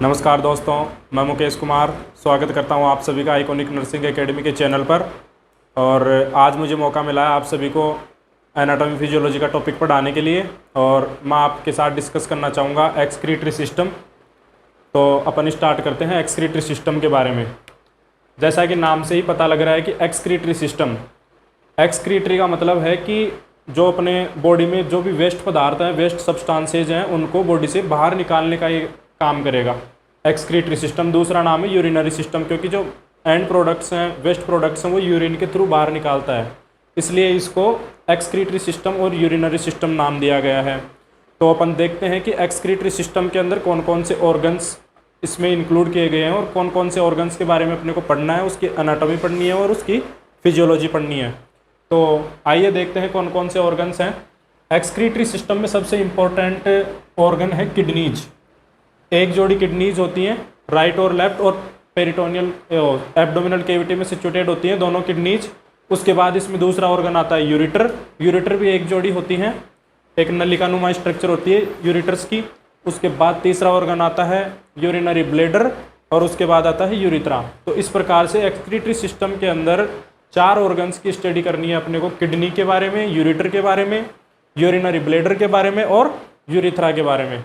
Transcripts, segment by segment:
नमस्कार दोस्तों, मैं मुकेश कुमार स्वागत करता हूं आप सभी का आइकॉनिक नर्सिंग एकेडमी के चैनल पर। और आज मुझे मौका मिला है आप सभी को एनाटॉमी फिजियोलॉजी का टॉपिक पढ़ाने के लिए, और मैं आपके साथ डिस्कस करना चाहूँगा एक्सक्रीटरी सिस्टम। तो अपन स्टार्ट करते हैं एक्सक्रीटरी सिस्टम के बारे में। जैसा कि नाम से ही पता लग रहा है कि एक्सक्रीटरी सिस्टम, एक्सक्रीटरी का मतलब है कि जो अपने बॉडी में जो भी वेस्ट पदार्थ हैं, वेस्ट सब्सटेंसेज हैं, उनको बॉडी से बाहर निकालने का ये काम करेगा एक्सक्रीटरी सिस्टम। दूसरा नाम है यूरिनरी सिस्टम, क्योंकि जो एंड प्रोडक्ट्स हैं, वेस्ट प्रोडक्ट्स हैं, वो यूरिन के थ्रू बाहर निकालता है, इसलिए इसको एक्सक्रीटरी सिस्टम और यूरिनरी सिस्टम नाम दिया गया है। तो अपन देखते हैं कि एक्सक्रीटरी सिस्टम के अंदर कौन कौन से ऑर्गन्स इसमें इंक्लूड किए गए हैं और कौन कौन से ऑर्गन्स के बारे में अपने को पढ़ना है, उसकी एनाटॉमी पढ़नी है और उसकी फिजियोलॉजी पढ़नी है। तो आइए देखते हैं कौन कौन से ऑर्गन्स हैं। एक्सक्रीटरी सिस्टम में सबसे इम्पोर्टेंट ऑर्गन है किडनीज। एक जोड़ी किडनीज होती हैं, राइट और लेफ्ट, और पेरिटोनियल एब्डोमिनल कैविटी में सिचुएटेड होती हैं दोनों किडनीज। उसके बाद इसमें दूसरा ऑर्गन आता है यूरिटर। यूरिटर भी एक जोड़ी होती हैं, एक नलिकानुमा स्ट्रक्चर होती है यूरिटर्स की। उसके बाद तीसरा ऑर्गन आता है यूरिनरी ब्लैडर, और उसके बाद आता है यूरिथ्रा। तो इस प्रकार से एक्सक्रीटरी सिस्टम के अंदर 4 ऑर्गन्स की स्टडी करनी है अपने को, किडनी के बारे में, यूरिटर के बारे में, यूरिनरी ब्लैडर के बारे में और यूरिथ्रा के बारे में।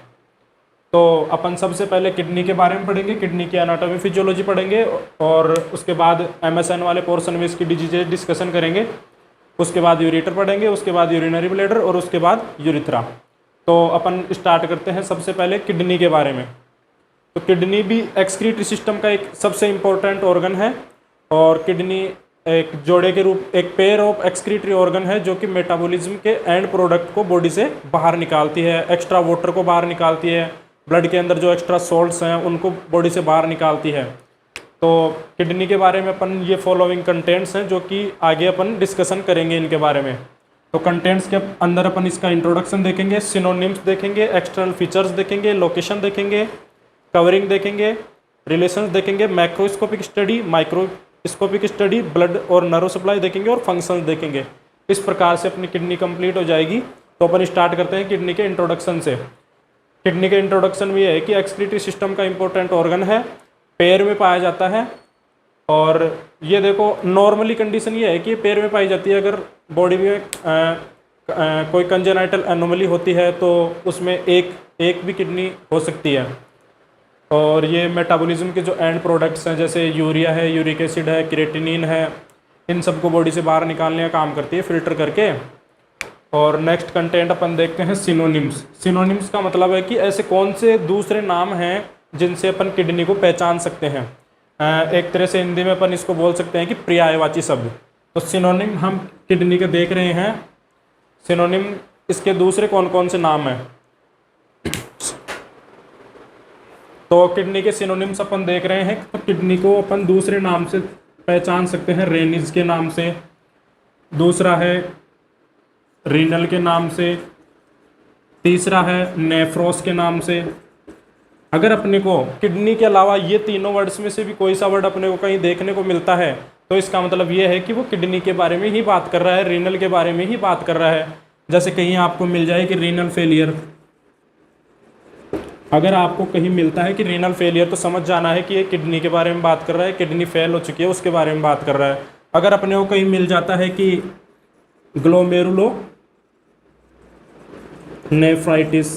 तो अपन सबसे पहले किडनी के बारे में पढ़ेंगे, किडनी की एनाटॉमी फिजियोलॉजी पढ़ेंगे, और उसके बाद एमएसएन वाले पोर्शन में इसकी डिजीजेज डिस्कशन करेंगे। उसके बाद यूरिटर पढ़ेंगे, उसके बाद यूरिनरी ब्लैडर और उसके बाद यूरिथ्रा। तो अपन स्टार्ट करते हैं सबसे पहले किडनी के बारे में। तो किडनी भी एक्सक्रीटरी सिस्टम का एक सबसे इम्पोर्टेंट ऑर्गन है, और किडनी एक जोड़े के रूप, एक पेयर ऑफ एक्सक्रीटरी ऑर्गन है जो कि मेटाबॉलिज्म के एंड प्रोडक्ट को बॉडी से बाहर निकालती है, एक्स्ट्रा वाटर को बाहर निकालती है, ब्लड के अंदर जो एक्स्ट्रा सॉल्ट्स हैं उनको बॉडी से बाहर निकालती है। तो किडनी के बारे में अपन ये फॉलोइंग कंटेंट्स हैं जो कि आगे अपन डिस्कशन करेंगे इनके बारे में। तो कंटेंट्स के अंदर अपन इसका इंट्रोडक्शन देखेंगे, सिनोनिम्स देखेंगे, एक्सटर्नल फीचर्स देखेंगे, लोकेशन देखेंगे, कवरिंग देखेंगे, रिलेशंस देखेंगे, macroscopic study, microscopic study, blood और नर्व सप्लाई देखेंगे और फंक्शंस देखेंगे। इस प्रकार से अपनी किडनी कंप्लीट हो जाएगी। तो अपन स्टार्ट करते हैं किडनी के इंट्रोडक्शन से। किडनी के इंट्रोडक्शन में ये है कि एक्सक्रीटरी सिस्टम का इंपॉर्टेंट ऑर्गन है, पैर में पाया जाता है। और ये देखो, नॉर्मली कंडीशन ये है कि पैर में पाई जाती है। अगर बॉडी में कोई कंजेनाइटल एनोमली होती है तो उसमें एक भी किडनी हो सकती है। और ये मेटाबॉलिज्म के जो एंड प्रोडक्ट्स हैं, जैसे यूरिया है, यूरिक एसिड है, क्रिएटिनिन है, इन सबको बॉडी से बाहर निकालने का काम करती है फिल्टर करके। और नेक्स्ट कंटेंट अपन देखते हैं सिनोनिम्स। सिनोनिम्स का मतलब है कि ऐसे कौन से दूसरे नाम हैं जिनसे अपन किडनी को पहचान सकते हैं। एक तरह से हिंदी में अपन इसको बोल सकते हैं कि पर्यायवाची शब्द। तो सिनोनिम हम किडनी के देख रहे हैं। सिनोनिम, इसके दूसरे कौन कौन से नाम हैं। तो किडनी के सिनोनिम्स अपन देख रहे हैं। तो किडनी को अपन दूसरे नाम से पहचान सकते हैं, रेनिज के नाम से, दूसरा है रीनल के नाम से, तीसरा है नेफ्रोस के नाम से। अगर अपने को किडनी के अलावा ये तीनों वर्ड्स में से भी कोई सा वर्ड अपने को कहीं देखने को मिलता है तो इसका मतलब ये है कि वो किडनी के बारे में ही बात कर रहा है, रीनल के बारे में ही बात कर रहा है। जैसे कहीं आपको मिल जाए कि रीनल फेलियर, अगर आपको कहीं मिलता है कि रीनल फेलियर, तो समझ जाना है कि ये किडनी के बारे में बात कर रहा है, किडनी फेल हो चुकी है उसके बारे में बात कर रहा है। अगर अपने को कहीं मिल जाता है कि ग्लोमेरुलो नेफ्राइटिस,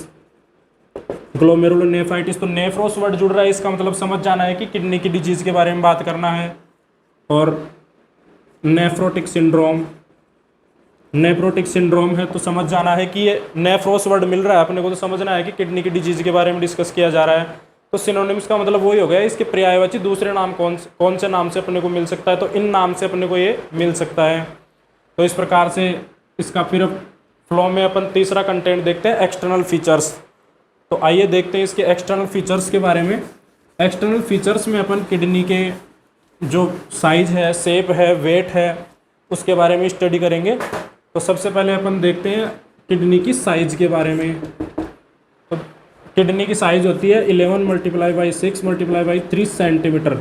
ग्लोमेरुलोनेफ्राइटिस, तो नेफ्रोस वर्ड जुड़ रहा है, इसका मतलब समझ जाना है कि किडनी की डिजीज के बारे में बात करना है। और नेफ्रोटिक सिंड्रोम, नेफ्रोटिक सिंड्रोम है तो समझ जाना है कि ये नेफ्रोस वर्ड मिल रहा है अपने को, तो समझना है कि किडनी की डिजीज के बारे में डिस्कस किया जा रहा है। तो सिनोनिम्स का मतलब वही हो गया। इसके पर्यायवाची दूसरे नाम कौन से नाम से अपने को मिल सकता है, तो इन नाम से अपने को ये मिल सकता है। तो इस प्रकार से इसका फिर फ्लो में अपन तीसरा कंटेंट देखते हैं, एक्सटर्नल फीचर्स। तो आइए देखते हैं इसके एक्सटर्नल फीचर्स के बारे में। एक्सटर्नल फीचर्स में अपन किडनी के जो साइज है, शेप है, वेट है, उसके बारे में स्टडी करेंगे। तो सबसे पहले अपन देखते हैं किडनी की साइज के बारे में। तो किडनी की साइज होती है 11 × 6 × 3 सेंटीमीटर।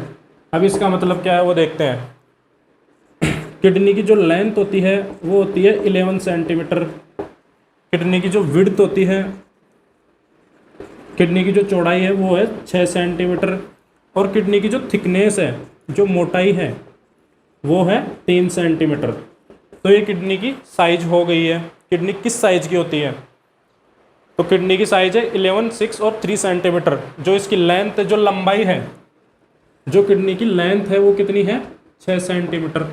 अब इसका मतलब क्या है वो देखते हैं। किडनी की जो लेंथ होती है वो होती है 11 सेंटीमीटर। किडनी की जो विड्थ होती है किडनी की जो चौड़ाई है वो है 6 सेंटीमीटर, और किडनी की जो थिकनेस है, जो मोटाई है, वो है 3 सेंटीमीटर। तो ये किडनी की साइज हो गई है। किडनी किस साइज की होती है? तो किडनी की साइज है 11, 6 और 3 सेंटीमीटर। जो इसकी लेंथ, जो लंबाई है, जो किडनी की लेंथ है वो कितनी है? 6 सेंटीमीटर।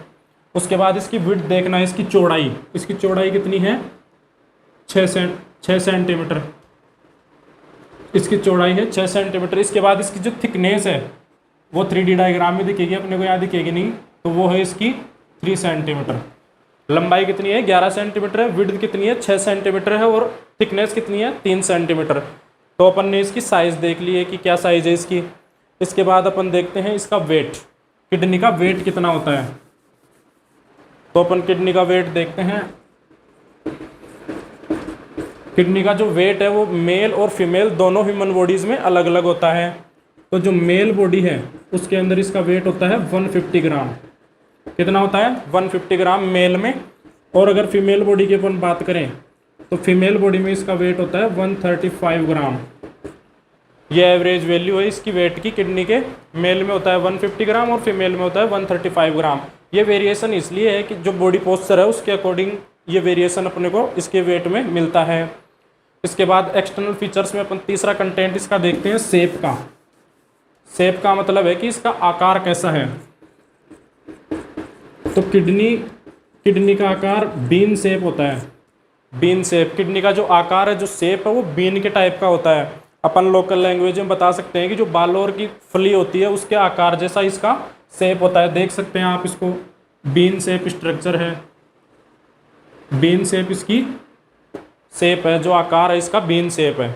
उसके बाद इसकी विड्थ देखना है, इसकी चौड़ाई। इसकी चौड़ाई कितनी है? 6 सेंटीमीटर। इसकी चौड़ाई है 6 सेंटीमीटर। इसके बाद इसकी जो थिकनेस है वो 3D डायग्राम में दिखेगी, अपने को यहाँ दिखेगी नहीं, तो वो है इसकी 3 सेंटीमीटर। लंबाई कितनी है? 11 सेंटीमीटर है। विड्थ कितनी है? 6 सेंटीमीटर है। और थिकनेस कितनी है? 3 सेंटीमीटर। तो अपन ने इसकी साइज देख ली है कि क्या साइज है इसकी। इसके बाद अपन देखते हैं इसका वेट, किडनी का वेट कितना होता है। तो अपन किडनी का वेट देखते हैं। किडनी का जो वेट है वो मेल और फीमेल दोनों ह्यूमन बॉडीज़ में अलग अलग होता है। तो जो मेल बॉडी है उसके अंदर इसका वेट होता है 150 ग्राम। कितना होता है? 150 ग्राम मेल में। और अगर फीमेल बॉडी की अपन बात करें तो फीमेल बॉडी में इसका वेट होता है 135 ग्राम। ये एवरेज वैल्यू है इसकी वेट की। किडनी के मेल में होता है 150 ग्राम और फीमेल में होता है 135 ग्राम। ये वेरिएशन इसलिए है कि जो बॉडी पोस्चर है उसके अकॉर्डिंग ये वेरिएशन अपने को इसके वेट में मिलता है। इसके बाद एक्सटर्नल फीचर्स में अपन तीसरा कंटेंट इसका देखते हैं, शेप का। शेप का मतलब है कि इसका आकार कैसा है। तो किडनी का आकार बीन शेप होता है। बीन शेप, किडनी का जो आकार है, जो शेप है, वो बीन के टाइप का होता है। अपन लोकल लैंग्वेज में बता सकते हैं कि जो बालोर की फली होती है उसके आकार जैसा इसका शेप होता है। देख सकते हैं आप इसको, बीन शेप स्ट्रक्चर है। बीन शेप इसकी शेप है, जो आकार है इसका बीन शेप है।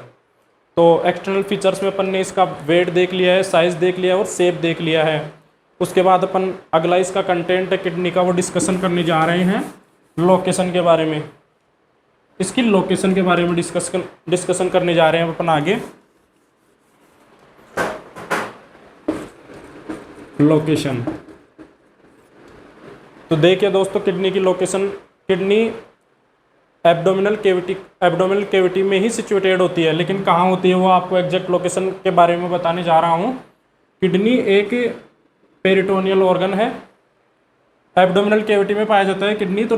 तो एक्सटर्नल फीचर्स में अपन ने इसका वेट देख लिया है, साइज देख लिया है और शेप देख लिया है। उसके बाद अपन अगला इसका कंटेंट है किडनी का, वो डिस्कशन करने जा रहे हैं लोकेशन के बारे में। इसकी लोकेशन के बारे में डिस्कशन करने जा रहे हैं अपन आगे। लोकेशन, तो देखिए दोस्तों, किडनी की लोकेशन, किडनी एब्डोमिनल कैविटी में ही सिचुएटेड होती है, लेकिन कहाँ होती है वो आपको एग्जैक्ट लोकेशन के बारे में बताने जा रहा हूँ। किडनी एक पेरिटोनियल ऑर्गन है, एब्डोमिनल कैविटी में पाया जाता है किडनी। तो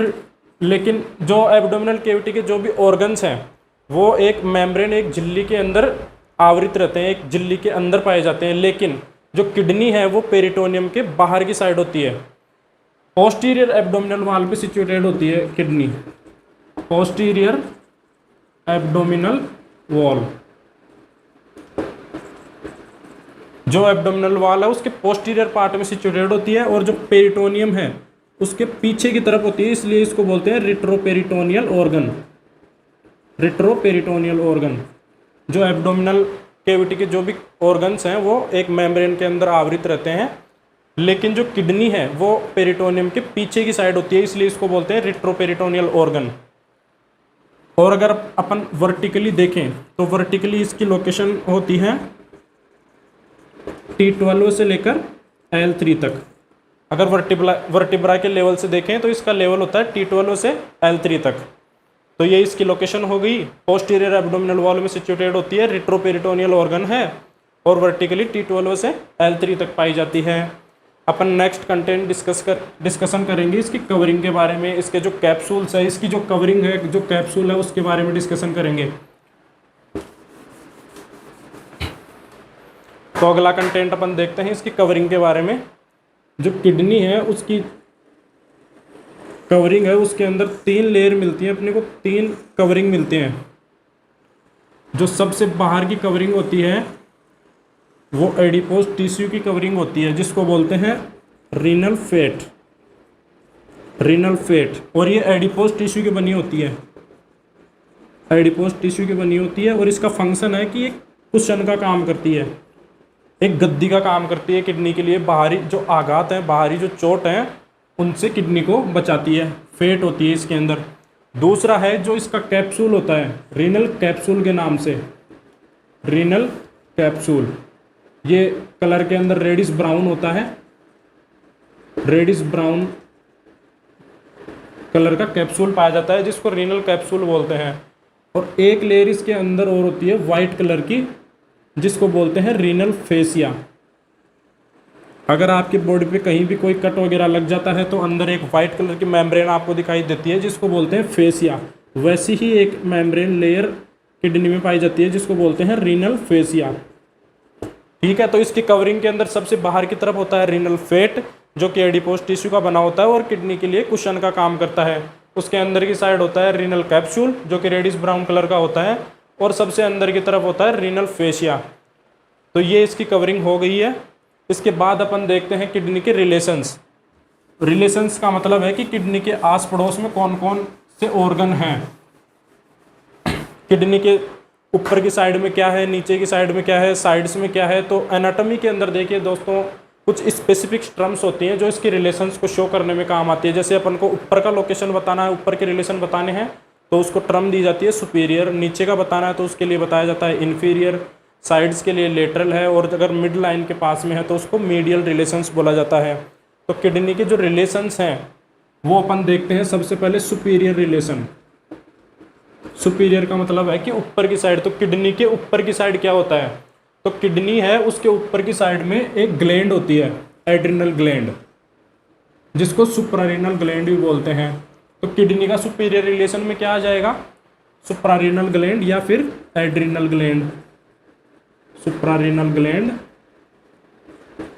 लेकिन जो एब्डोमिनल कैविटी के जो भी ऑर्गन्स हैं वो एक मेम्ब्रेन, एक झिल्ली के अंदर आवृत रहते हैं, एक झिल्ली के अंदर पाए जाते हैं। लेकिन जो किडनी है वो पेरिटोनियम के बाहर की साइड होती है। पोस्टीरियर एब्डोमिनल वॉल पे सिचुएटेड होती है किडनी, पोस्टीरियर एब्डोमिनल वॉल। जो एब्डोमिनल वॉल है उसके पोस्टीरियर पार्ट में सिचुएटेड होती है, और जो पेरिटोनियम है उसके पीछे की तरफ होती है, इसलिए इसको बोलते हैं रिट्रोपेरिटोनियल ऑर्गन। Retroperitoneal organ. जो एब्डोमिनल कैविटी के जो भी ऑर्गन्स हैं वो एक मेम्ब्रेन के अंदर आवृत रहते हैं, लेकिन जो किडनी है वो पेरिटोनियम के पीछे की साइड होती है, इसलिए इसको बोलते हैं रिट्रोपेरिटोनियल ऑर्गन। और अगर अपन वर्टिकली देखें तो वर्टिकली इसकी लोकेशन होती है T12 से लेकर L3 तक। अगर वर्टिब्रा के लेवल से देखें तो इसका लेवल होता है T12 से L3 तक। तो ये इसकी लोकेशन हो गई। पोस्टीरियर एब्डोमिनल वॉल में सिचुएटेड होती है, रिट्रोपेरिटोनियल ऑर्गन है, और वर्टिकली T12 से L3 तक पाई जाती है। अपन नेक्स्ट कंटेंट डिस्कशन करेंगे इसकी कवरिंग के बारे में। इसके जो कैप्सूल्स है, इसकी जो कवरिंग है, जो कैप्सूल है, उसके बारे में डिस्कशन करेंगे। तो अगला कंटेंट अपन देखते हैं इसकी कवरिंग के बारे में। जो किडनी है उसकी कवरिंग है, उसके अंदर 3 लेयर मिलती है अपने को, 3 कवरिंग मिलती हैं। जो सबसे बाहर की कवरिंग होती है वो एडिपोज टिश्यू की कवरिंग होती है, जिसको बोलते हैं रीनल फैट। रीनल फैट, और ये एडिपोज टिश्यू की बनी होती है। एडिपोज टिश्यू की बनी होती है, और इसका फंक्शन है कि एक कुशन का काम करती है, एक गद्दी का काम करती है किडनी के लिए। बाहरी जो आघात हैं, बाहरी जो चोट हैं, उनसे किडनी को बचाती है। फैट होती है इसके अंदर। दूसरा है जो इसका कैप्सूल होता है, रीनल कैप्सूल के नाम से, रीनल कैप्सूल। ये कलर के अंदर रेडिश ब्राउन होता है, रेडिश ब्राउन कलर का कैप्सूल पाया जाता है, जिसको रीनल कैप्सूल बोलते हैं। और एक लेयर इसके अंदर और होती है वाइट कलर की, जिसको बोलते हैं रीनल फेसिया। अगर आपकी बॉडी पे कहीं भी कोई कट वगैरह लग जाता है तो अंदर एक वाइट कलर की मेम्ब्रेन आपको दिखाई देती है जिसको बोलते हैं फेसिया। वैसी ही एक मेम्ब्रेन लेयर किडनी में पाई जाती है जिसको बोलते हैं रीनल फेसिया। ठीक है, तो इसकी कवरिंग के अंदर सबसे बाहर की तरफ होता है रीनल फेट जो कि एडिपोज टिश्यू का बना होता है और किडनी के लिए कुशन का काम करता है। उसके अंदर की साइड होता है रीनल कैप्सूल जो कि रेडिश ब्राउन कलर का होता है और सबसे अंदर की तरफ होता है रीनल फेसिया। तो ये इसकी कवरिंग हो गई है। इसके बाद अपन देखते हैं किडनी के रिलेशंस। रिलेशंस का मतलब है कि किडनी के आस पड़ोस में कौन कौन से ऑर्गन हैं, किडनी के ऊपर की साइड में क्या है, नीचे की साइड में क्या है, साइड्स में क्या है। तो एनाटॉमी के अंदर देखिए दोस्तों कुछ स्पेसिफिक टर्म्स होती हैं जो इसके रिलेशंस को शो करने में काम आती है। जैसे अपन को ऊपर का लोकेशन बताना है, ऊपर के रिलेशन बताने हैं तो उसको टर्म दी जाती है सुपीरियर। नीचे का बताना है तो उसके लिए बताया जाता है इन्फीरियर। साइड्स के लिए लेटरल है और अगर मिड लाइन के पास में है तो उसको मीडियल रिलेशंस बोला जाता है। तो किडनी के जो रिलेशंस हैं वो अपन देखते हैं। सबसे पहले सुपीरियर रिलेशन। सुपीरियर का मतलब है कि ऊपर की साइड। तो किडनी के ऊपर की साइड क्या होता है, तो किडनी है उसके ऊपर की साइड में एक ग्लैंड होती है, एड्रिनल ग्लैंड, जिसको सुप्रारीनल ग्लैंड भी बोलते हैं। तो किडनी का सुपीरियर रिलेशन में क्या आ जाएगा, सुप्रारीनल ग्लैंड या फिर एड्रिनल ग्लैंड। सुप्रारीनल ग्लैंड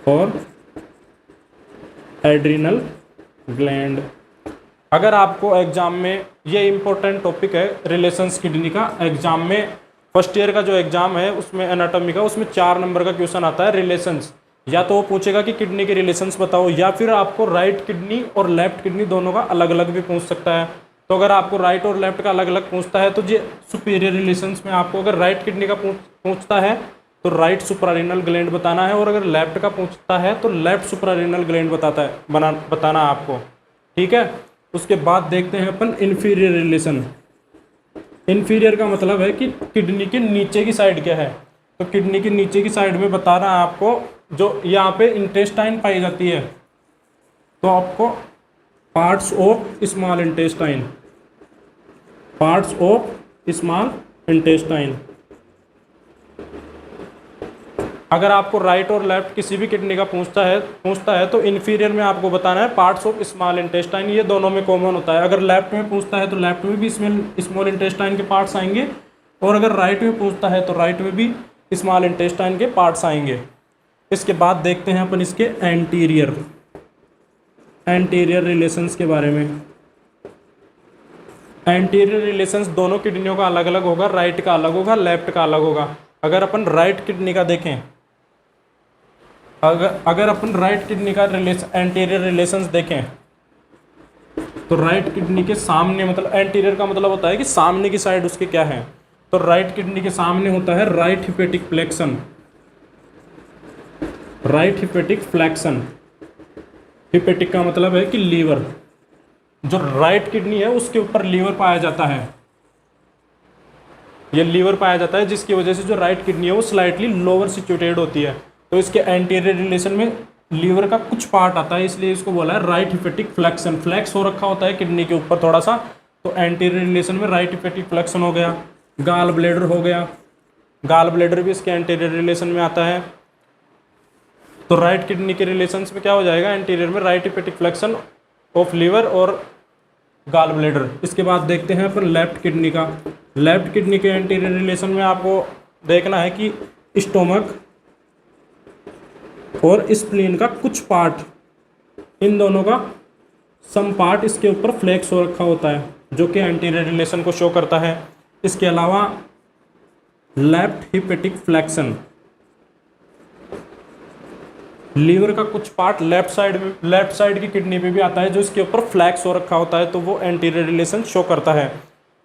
और एड्रिनल ग्लैंड। अगर आपको एग्जाम में ये इंपॉर्टेंट टॉपिक है रिलेशंस किडनी का, एग्जाम में फर्स्ट ईयर का जो एग्जाम है उसमें एनाटॉमी का, उसमें 4 नंबर का क्वेश्चन आता है रिलेशंस। या तो वो पूछेगा कि किडनी के रिलेशंस बताओ या फिर आपको राइट किडनी और लेफ्ट किडनी दोनों का अलग अलग भी पूछ सकता है। तो अगर आपको राइट और लेफ्ट का अलग अलग पूछता है तो ये सुपीरियर रिलेशंस में आपको अगर राइट किडनी का पूछता है तो राइट सुप्रारीनल ग्लैंड बताना है और अगर लेफ्ट का पूछता है तो लेफ्ट सुप्रारीनल ग्लैंड बताना आपको। ठीक है, उसके बाद देखते हैं अपन इन्फीरियर रिलेशन। इन्फीरियर का मतलब है कि किडनी के नीचे की साइड क्या है। तो किडनी के नीचे की साइड में बताना है आपको, जो यहाँ पे इंटेस्टाइन पाई जाती है तो आपको parts of small intestine, parts of small intestine. अगर आपको राइट और लेफ्ट किसी भी किडनी का पूछता है तो इन्फीरियर में आपको बताना है पार्ट्स ऑफ स्मॉल इंटेस्टाइन। ये दोनों में कॉमन होता है। अगर लेफ्ट में पूछता है तो लेफ्ट में भी स्मॉल इंटेस्टाइन के पार्ट्स आएंगे और अगर राइट में पूछता है तो राइट में भी स्मॉल इंटेस्टाइन के पार्ट्स आएंगे। इसके बाद देखते हैं अपन इसके एंटीरियर रिलेशंस के बारे में। एंटीरियर रिलेशंस दोनों किडनियों का अलग अलग होगा, राइट का अलग होगा, लेफ्ट का अलग होगा। अगर अपन राइट किडनी का देखें, अगर अपन राइट किडनी का एंटीरियर रिलेशंस देखें तो राइट किडनी के सामने, मतलब एंटीरियर का मतलब होता है कि सामने की साइड उसके क्या है। तो राइट किडनी के सामने होता है right hepatic flexion. Right hepatic flexion, hepatic का मतलब है कि लीवर। जो राइट किडनी है उसके ऊपर लीवर पाया जाता है, ये लीवर पाया जाता है जिसकी वजह से जो राइट किडनी है वो स्लाइटली लोअर सिचुएटेड होती है। तो इसके एंटीरियर रिलेशन में लीवर का कुछ पार्ट आता है, इसलिए इसको बोला है राइट हिपेटिक फ्लेक्शन। फ्लेक्स हो रखा होता है किडनी के ऊपर थोड़ा सा, तो एंटीरियर रिलेशन में राइट हिपेटिक फ्लेक्शन हो गया। गाल ब्लेडर हो गया, गाल ब्लेडर भी इसके एंटीरियर रिलेशन में आता है। तो राइट किडनी के रिलेशंस में क्या हो जाएगा, एंटीरियर में right hepatic flexion of liver और गाल ब्लेडर। इसके बाद देखते हैं अपन लेफ्ट किडनी का। लेफ्ट किडनी के एंटीरियर रिलेशन में आपको देखना है कि स्टोमक और स्प्लीन का कुछ पार्ट, इन दोनों का सम पार्ट इसके ऊपर फ्लेक्स हो रखा होता है जो कि एंटीरियर रिलेशन को शो करता है। इसके अलावा लेफ्ट हिपेटिक फ्लेक्शन, लीवर का कुछ पार्ट लेफ्ट साइड की किडनी पे भी आता है जो इसके ऊपर फ्लैक्स हो रखा होता है, तो वो एंटीरियर रिलेशन शो करता है।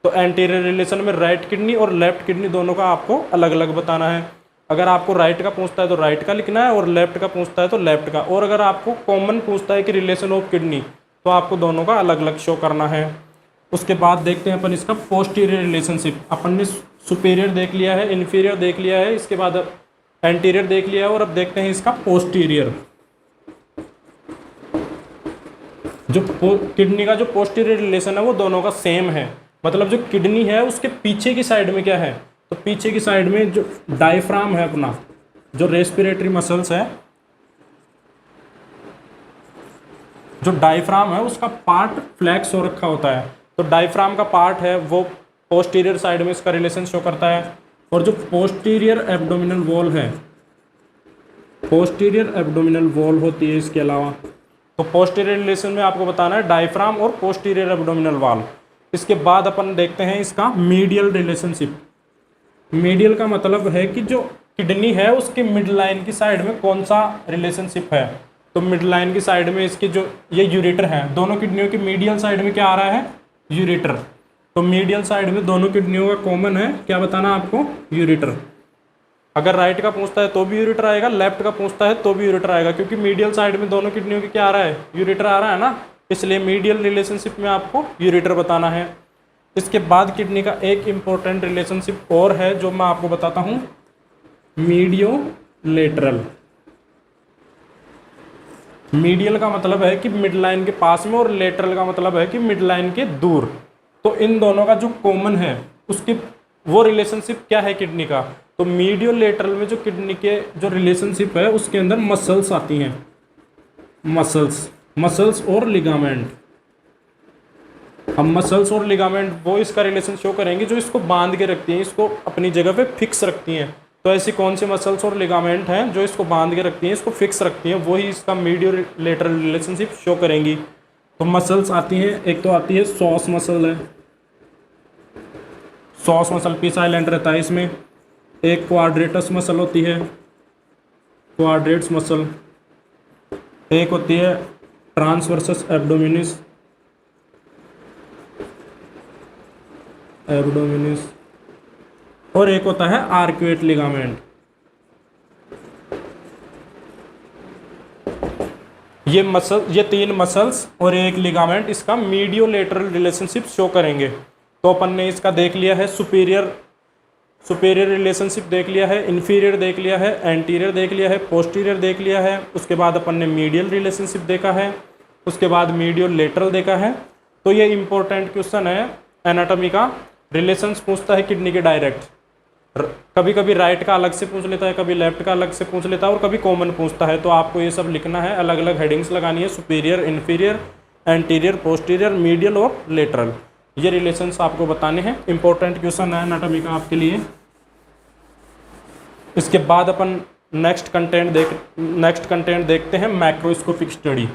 तो एंटीरियर रिलेशन में राइट किडनी और लेफ्ट किडनी दोनों का आपको अलग अलग बताना है। अगर आपको राइट का पूछता है तो राइट का लिखना है और लेफ्ट का पूछता है तो लेफ्ट का। और अगर आपको कॉमन पूछता है कि रिलेशन ऑफ किडनी तो आपको दोनों का अलग अलग शो करना है। उसके बाद देखते हैं अपन इसका पोस्टीरियर रिलेशनशिप। अपन ने सुपीरियर देख लिया है, इन्फीरियर देख लिया है, इसके बाद एंटीरियर देख लिया है और अब देखते हैं इसका पोस्टीरियर। जो किडनी का जो पोस्टीरियर रिलेशन है वो दोनों का सेम है। मतलब जो किडनी है उसके पीछे की साइड में क्या है, तो पीछे की साइड में जो डायफ्राम है अपना, जो रेस्पिरेटरी मसल्स है, जो डायफ्राम है उसका पार्ट फ्लैक्स हो रखा होता है। तो डायफ्राम का पार्ट है वो पोस्टीरियर साइड में इसका रिलेशन शो करता है। और जो पोस्टीरियर एब्डोमिनल वॉल है, पोस्टीरियर एब्डोमिनल वॉल होती है इसके अलावा, तो पोस्टीरियर रिलेशन में आपको बताना है डायफ्राम और पोस्टीरियर एब्डोमिनल वॉल। इसके बाद अपन देखते हैं इसका मीडियल रिलेशनशिप। मीडियल का मतलब है कि जो किडनी है उसके मिड लाइन की साइड में कौन सा रिलेशनशिप है। तो मिड लाइन की साइड में इसकी जो ये यूरेटर है, दोनों किडनियों की मीडियल साइड में क्या आ रहा है, यूरेटर। तो मीडियल साइड में दोनों किडनियों का कॉमन है, क्या बताना आपको, यूरेटर। अगर राइट का पूछता है तो भी यूरेटर आएगा, लेफ्ट का पूछता है तो भी यूरेटर आएगा, क्योंकि मीडियल साइड में दोनों किडनियों की क्या आ रहा है, यूरेटर आ रहा है ना, इसलिए मीडियल रिलेशनशिप में आपको यूरेटर बताना है। इसके बाद किडनी का एक इंपॉर्टेंट रिलेशनशिप और है जो मैं आपको बताता हूँ, मीडियो लेटरल। मीडियल का मतलब है कि मिड लाइन के पास में और लेटरल का मतलब है कि मिड लाइन के दूर। तो इन दोनों का जो कॉमन है उसकी वो रिलेशनशिप क्या है किडनी का, तो मीडियो लेटरल में जो किडनी के जो रिलेशनशिप है उसके अंदर मसल्स आती हैं, मसल्स और लिगामेंट। हम मसल्स और लिगामेंट वो इसका रिलेशन शो करेंगे जो इसको बांध के रखती हैं, इसको अपनी जगह पे फिक्स रखती हैं। तो ऐसी कौन सी मसल्स और लिगामेंट हैं जो इसको बांध के रखती हैं, इसको फिक्स रखती हैं, वही इसका मीडियो लेटरल रिलेशनशिप शो करेंगी। तो मसल्स आती हैं, एक तो आती है सॉस मसल है, सॉस मसल पी साइलेंट रहता है इसमें। एक क्वाड्रेटस मसल होती है, क्वाड्रेट्स मसल। एक होती है ट्रांसवर्सस एब्डोमिनिस, और एक होता है आर्क्वेट लिगामेंट। ये तीन मसल्स और एक लिगामेंट इसका मीडियो लेटरल रिलेशनशिप शो करेंगे। तो अपन ने इसका देख लिया है, सुपीरियर रिलेशनशिप देख लिया है, इन्फीरियर देख लिया है, एंटीरियर देख लिया है, पोस्टीरियर देख लिया है। उसके बाद अपन ने मीडियल रिलेशनशिप देखा है, उसके बाद मीडियो लेटरल देखा है। तो ये इंपॉर्टेंट क्वेश्चन है एनाटॉमी का, रिलेशंस पूछता है किडनी के डायरेक्ट, कभी कभी राइट का अलग से पूछ लेता है, कभी लेफ्ट का अलग से पूछ लेता है, और कभी कॉमन पूछता है। तो आपको ये सब लिखना है, अलग अलग हेडिंग्स लगानी है, superior, inferior, anterior, posterior, medial और लेटरल, ये रिलेशंस आपको बताने हैं। इंपॉर्टेंट क्वेश्चन है एनाटॉमी का आपके लिए। इसके बाद अपन नेक्स्ट कंटेंट देखते हैं, मैक्रोस्कोपिक स्टडी।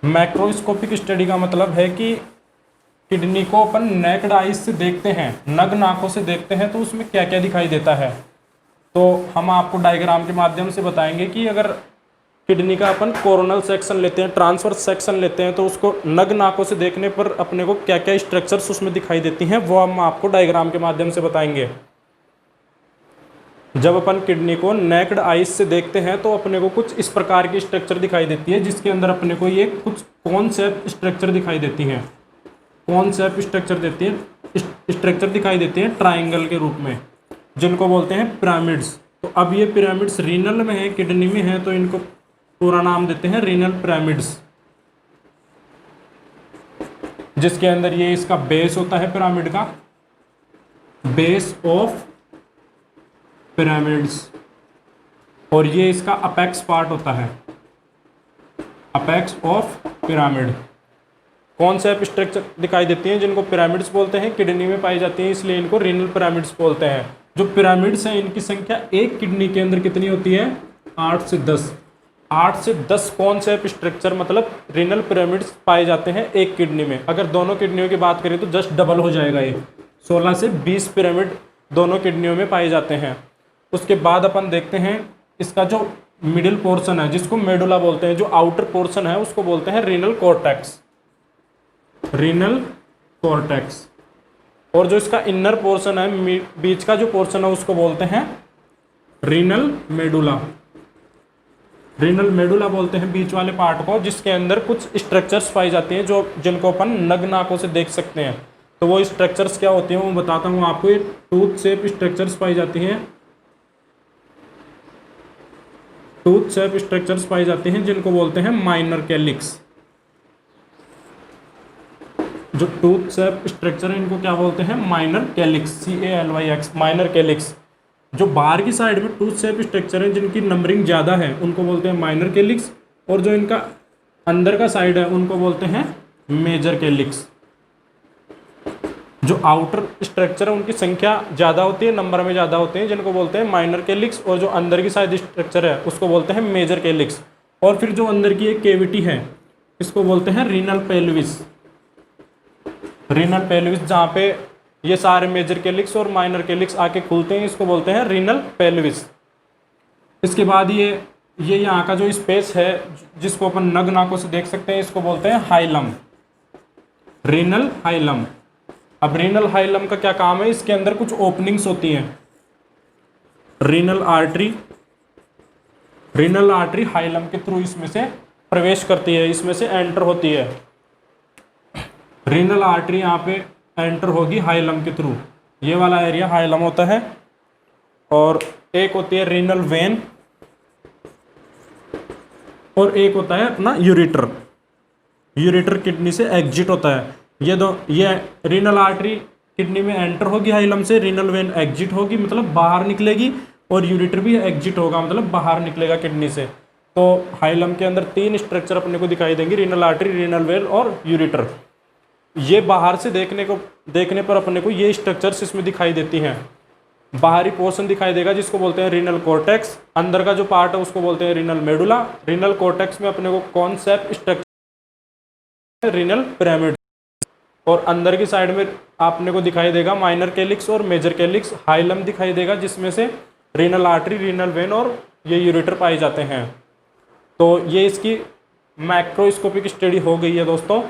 मैक्रोस्कोपिक स्टडी का मतलब है कि किडनी को अपन नेक्ड आइज से देखते हैं, नग्न आंखों से देखते हैं, तो उसमें क्या क्या दिखाई देता है। तो हम आपको डायग्राम के माध्यम से बताएंगे कि अगर किडनी का अपन कोरोनल सेक्शन लेते हैं, ट्रांसवर्स सेक्शन लेते हैं, तो उसको नग्न आंखों से देखने पर अपने को क्या क्या स्ट्रक्चर्स उसमें दिखाई देती हैं, वो हम आपको डायग्राम के माध्यम से बताएंगे। जब अपन किडनी को नेक्ड आइज से देखते हैं तो अपने को कुछ इस प्रकार की स्ट्रक्चर दिखाई देती है, जिसके अंदर अपने को ये कुछ कॉन्सेप्ट स्ट्रक्चर दिखाई देती हैं, कॉन्सेप्ट स्ट्रक्चर दिखाई देते हैं ट्राइंगल के रूप में, जिनको बोलते हैं पिरामिड्स। तो अब ये पिरामिड्स रीनल में है, किडनी में है, तो इनको पूरा नाम देते हैं रीनल पिरामिड्स, जिसके अंदर ये इसका बेस होता है पिरामिड का, बेस ऑफ पिरामिड्स, और ये इसका अपेक्स पार्ट होता है, apex of pyramid. Concept structure दिखाई देती हैं जिनको पिरामिड्स बोलते हैं, किडनी में पाई जाती हैं, इसलिए इनको रीनल पिरामिड्स बोलते हैं। जो पिरामिड्स हैं इनकी संख्या एक किडनी के अंदर कितनी होती है, 8 से 10, 8 से 10 कॉन्सेप्ट स्ट्रक्चर मतलब रीनल पिरामिड्स पाए जाते हैं एक किडनी में। अगर दोनों किडनियों की बात करें तो जस्ट डबल हो जाएगा, ये 16 से 20 पिरामिड दोनों किडनियों में पाए जाते हैं। उसके बाद अपन देखते हैं इसका जो मिडिल पोर्शन है, जिसको मेडुला बोलते हैं, जो आउटर पोर्शन है उसको बोलते हैं रीनल कॉर्टेक्स, रीनल कॉर्टेक्स। और जो इसका इनर पोर्शन है, बीच का जो पोर्शन है, उसको बोलते हैं रीनल मेडुला, रीनल मेडुला बोलते हैं बीच वाले पार्ट को, जिसके अंदर कुछ स्ट्रक्चर्स पाई जाती हैं जो जिनको अपन नग्न आंखों से देख सकते हैं। तो वो स्ट्रक्चर्स क्या होती हैं वो बताता हूँ आपको। ये टूथ शेप स्ट्रक्चर्स पाई जाती हैं, टूथ शेप स्ट्रक्चर्स पाई जाती हैं जिनको बोलते हैं माइनर कैलिक्स। जो टूथ शेप स्ट्रक्चर है इनको क्या बोलते हैं, minor calyx, CALYX, minor calyx. जो बाहर की साइड में टूथ शेप स्ट्रक्चर है जिनकी नंबरिंग ज़्यादा है उनको बोलते हैं माइनर कैलिक्स, और जो इनका अंदर का साइड है उनको बोलते हैं मेजर कैलिक्स। जो आउटर स्ट्रक्चर है उनकी संख्या ज़्यादा होती है, नंबर में ज़्यादा होते हैं, जिनको बोलते हैं माइनर कैलिक्स, और जो अंदर की साइड स्ट्रक्चर है उसको बोलते हैं मेजर कैलिक्स। और फिर जो अंदर की एक कैविटी है इसको बोलते हैं रीनल पेल्विस। रीनल पेल्विस, जहाँ पे ये सारे मेजर कैलिक्स और माइनर कैलिक्स आके खुलते हैं, इसको बोलते हैं रीनल पेल्विस। इसके बाद ये यहाँ का जो स्पेस है जिसको अपन नग नाकों से देख सकते हैं, इसको बोलते हैं हाइलम, रीनल हाइलम। अब रीनल हाइलम का क्या काम है, इसके अंदर कुछ ओपनिंग्स होती हैं। रीनल आर्टरी हाइलम के थ्रू इसमें से प्रवेश करती है, इसमें से एंटर होती है। रीनल आर्टरी यहाँ पे एंटर होगी हाइलम के थ्रू, ये वाला एरिया हाइलम होता है। और एक होती है रीनल वेन, और एक होता है अपना यूरेटर। यूरेटर किडनी से एग्जिट होता है। ये रीनल आर्टरी किडनी में एंटर होगी हाइलम से, रीनल वेन एग्जिट होगी मतलब बाहर निकलेगी, और यूरेटर भी एग्जिट होगा मतलब बाहर निकलेगा किडनी से। तो हाइलम के अंदर 3 स्ट्रक्चर अपने को दिखाई देंगे, रीनल आर्टरी, रीनल वेन और यूरेटर। ये बाहर से देखने पर अपने को ये स्ट्रक्चर्स इसमें दिखाई देती हैं। बाहरी पोर्शन दिखाई देगा जिसको बोलते हैं रीनल कॉर्टेक्स, अंदर का जो पार्ट है उसको बोलते हैं रीनल मेडुला। रीनल कॉर्टेक्स में अपने को कौन सा स्ट्रक्चर, रीनल पिरामिड, और अंदर की साइड में आपने को दिखाई देगा माइनर कैलिक्स और मेजर कैलिक्स। हाइलम दिखाई देगा जिसमें से रीनल आर्टरी, रीनल वेन और ये यूरेटर पाए जाते हैं। तो ये इसकी मैक्रोस्कोपिक स्टडी हो गई है दोस्तों।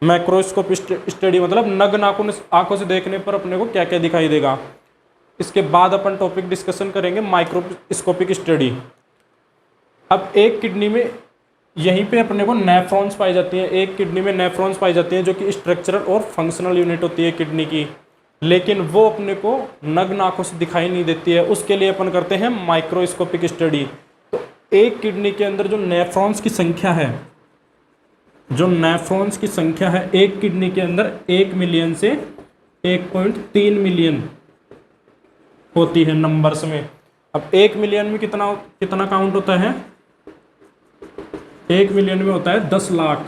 मैक्रोस्कोपिक स्टडी मतलब नग नाखून आंखों से देखने पर अपने को क्या क्या दिखाई देगा। इसके बाद अपन टॉपिक डिस्कशन करेंगे माइक्रोस्कोपिक स्टडी। अब एक किडनी में यहीं पे अपने को नेफ्रॉन्स पाई जाती हैं, एक किडनी में नेफ्रॉन्स पाई जाती हैं जो कि स्ट्रक्चरल और फंक्शनल यूनिट होती है किडनी की, लेकिन वो अपने को नग्न आंखों से दिखाई नहीं देती है। उसके लिए अपन करते हैं माइक्रोस्कोपिक स्टडी। तो एक किडनी के अंदर जो नेफ्रॉन्स की संख्या है, एक किडनी के अंदर 1 मिलियन से 1.3 मिलियन होती है नंबर्स में। अब 1 मिलियन में कितना काउंट होता है, 1 मिलियन में होता है 10 लाख।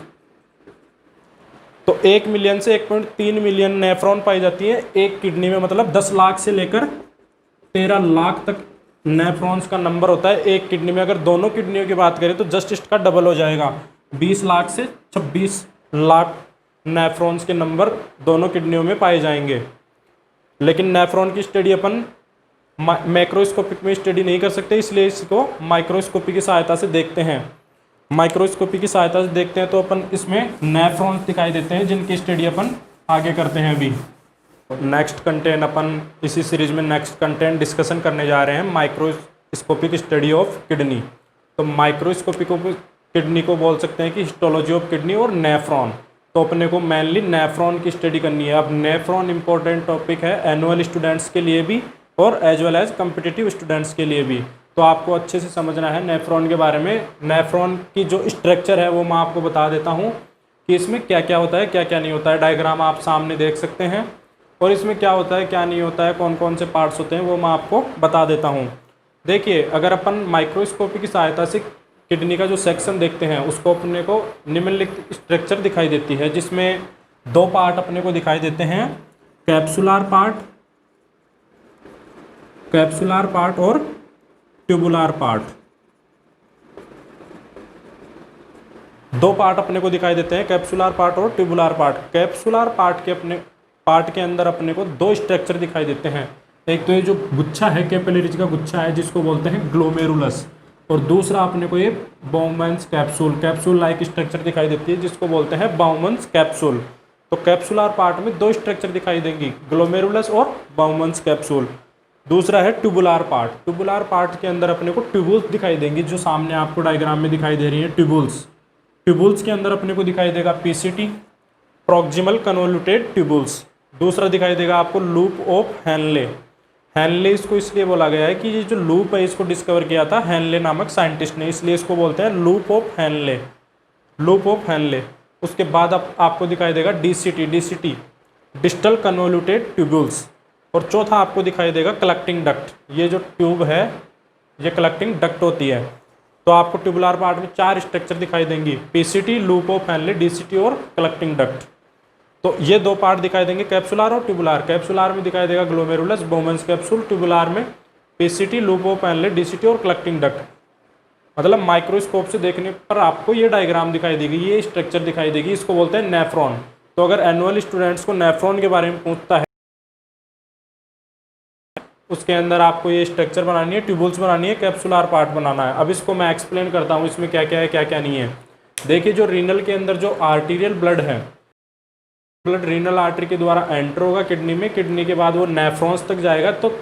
तो 1 मिलियन से 1.3 मिलियन नेफ्रॉन पाई जाती है एक किडनी में, मतलब 10 लाख से लेकर 13 लाख तक नेफ्रॉन्स का नंबर होता है एक किडनी में। अगर दोनों किडनियों की बात करें तो जस्ट इसका डबल हो जाएगा, 20 लाख से 26 लाख नेफ्रॉन्स के नंबर दोनों किडनियों में पाए जाएंगे। लेकिन नेफ्रॉन की स्टडी अपन मैक्रोस्कोपिक में स्टडी नहीं कर सकते, इसलिए इसको माइक्रोस्कोपी की सहायता से देखते हैं। माइक्रोस्कोपी की सहायता से देखते हैं तो अपन इसमें नेफ्रॉन्स दिखाई देते हैं जिनकी स्टडी अपन आगे करते हैं। अभी नेक्स्ट कंटेंट अपन इसी सीरीज में नेक्स्ट कंटेंट डिस्कशन करने जा रहे हैं, माइक्रोस्कोपिक स्टडी ऑफ किडनी। तो माइक्रोस्कोपिक किडनी को बोल सकते हैं कि हिस्टोलॉजी ऑफ किडनी और नेफ्रॉन। तो अपने को मेनली नेफ्रॉन की स्टडी करनी है। अब नेफ्रॉन इंपॉर्टेंट टॉपिक है एनुअल स्टूडेंट्स के लिए भी और as well as competitive students के लिए भी। तो आपको अच्छे से समझना है नेफ्रॉन के बारे में। नेफ्रॉन की जो स्ट्रक्चर है वो मैं आपको बता देता हूँ कि इसमें क्या क्या होता है, क्या क्या नहीं होता है। डायग्राम आप सामने देख सकते हैं, और इसमें क्या होता है क्या नहीं होता है, कौन कौन से पार्ट्स होते हैं वो मैं आपको बता देता हूँ। देखिए, अगर अपन माइक्रोस्कोपी की सहायता से किडनी का जो सेक्शन देखते हैं उसको अपने को निम्नलिखित स्ट्रक्चर दिखाई देती है, जिसमें 2 पार्ट अपने को दिखाई देते हैं, कैप्सुलार पार्ट और ट्यूबुलार पार्ट। 2 पार्ट अपने को दिखाई देते हैं, कैप्सुलार पार्ट और ट्यूबुलार पार्ट। कैप्सुलार पार्ट के अंदर अपने को 2 स्ट्रक्चर दिखाई देते हैं। एक तो ये जो गुच्छा है, कैपिलरीज का गुच्छा है जिसको बोलते हैं ग्लोमेरुलस, और दूसरा अपने को ये बाउमन्स कैप्सूल लाइक स्ट्रक्चर दिखाई देती है जिसको बोलते हैं बाउमन्स कैप्सूल। तो कैप्सुलार पार्ट में 2 स्ट्रक्चर दिखाई देंगी, ग्लोमेरुलस और बाउमन्स कैप्सूल। दूसरा है ट्यूबुलार पार्ट के अंदर अपने को ट्यूबुल्स दिखाई देंगी, जो सामने आपको डायग्राम में दिखाई दे रही है ट्यूबुल्स के अंदर अपने को दिखाई देगा पीसीटी, प्रॉक्सिमल कन्वोल्यूटेड ट्यूबुल्स। दूसरा दिखाई देगा आपको लूप ऑफ हेनले इसको इसलिए बोला गया है कि ये जो लूप है इसको डिस्कवर किया था हेनले नामक साइंटिस्ट ने, इसलिए इसको बोलते हैं लूप ऑफ हेनले। उसके बाद आपको दिखाई देगा डीसीटी डिस्टल कन्वोल्यूटेड ट्यूब्यूल्स, और चौथा आपको दिखाई देगा कलेक्टिंग डक्ट। ये जो ट्यूब है ये कलेक्टिंग डक्ट होती है। तो आपको ट्यूबुलर पार्ट में 4 स्ट्रक्चर दिखाई देंगी, PCT, loop of Henle, DCT और कलेक्टिंग डक्ट। तो ये 2 पार्ट दिखाई देंगे, कैप्सुलर और ट्यूबुलर। कैप्सुलर में दिखाई देगा ग्लोमेरुलस, बोमेंस कैप्सूल, ट्यूबुलर में PCT, loop of Henle, DCT और कलेक्टिंग डक्ट। मतलब माइक्रोस्कोप से देखने पर आपको ये डायग्राम दिखाई देगी, ये स्ट्रक्चर दिखाई देगी, इसको बोलते हैं नेफ्रॉन। तो अगर एनुअल स्टूडेंट्स को नेफ्रॉन के बारे में पूछता है, उसके अंदर आपको ये स्ट्रक्चर बनानी है, ट्यूबुल्स बनानी है, कैप्सुलर पार्ट बनाना है। अब इसको मैं एक्सप्लेन करता हूँ इसमें क्या क्या है क्या क्या नहीं है। देखिए, जो रीनल के अंदर जो आर्टीरियल ब्लड है, ब्लड रीनल आर्टरी के द्वारा एंटर होगा किडनी में, किडनी के बाद वो नेफ्रॉन्स तक जाएगा। तो